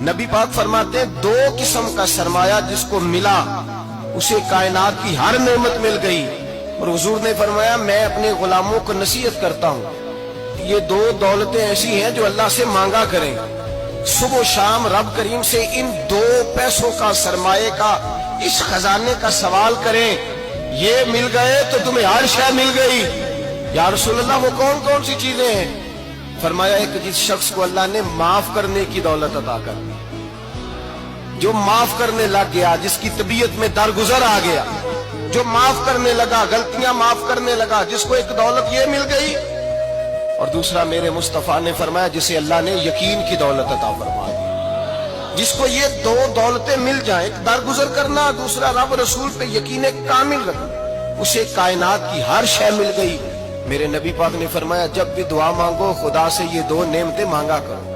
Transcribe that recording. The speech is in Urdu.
نبی پاک فرماتے ہیں دو قسم کا سرمایہ جس کو ملا اسے کائنات کی ہر نعمت مل گئی. اور حضور نے فرمایا میں اپنے غلاموں کو نصیحت کرتا ہوں یہ دو دولتیں ایسی ہیں جو اللہ سے مانگا کریں. صبح و شام رب کریم سے ان دو پیسوں کا سرمایہ کا اس خزانے کا سوال کریں. یہ مل گئے تو تمہیں ہر شے مل گئی. یا رسول اللہ وہ کون کون سی چیزیں ہیں؟ فرمایا ایک جس شخص کو اللہ نے معاف کرنے کی دولت عطا کر دی, جو معاف کرنے لگ گیا, جس کی طبیعت میں درگزر آ گیا, جو معاف کرنے لگا, غلطیاں معاف کرنے لگا, جس کو ایک دولت یہ مل گئی. اور دوسرا میرے مصطفیٰ نے فرمایا جسے اللہ نے یقین کی دولت عطا فرما دی. جس کو یہ دو دولتیں مل جائیں, ایک درگزر کرنا, دوسرا رب رسول پہ یقین کامل رکھنا, اسے کائنات کی ہر شے مل گئی. میرے نبی پاک نے فرمایا جب بھی دعا مانگو خدا سے یہ دو نعمتیں مانگا کرو.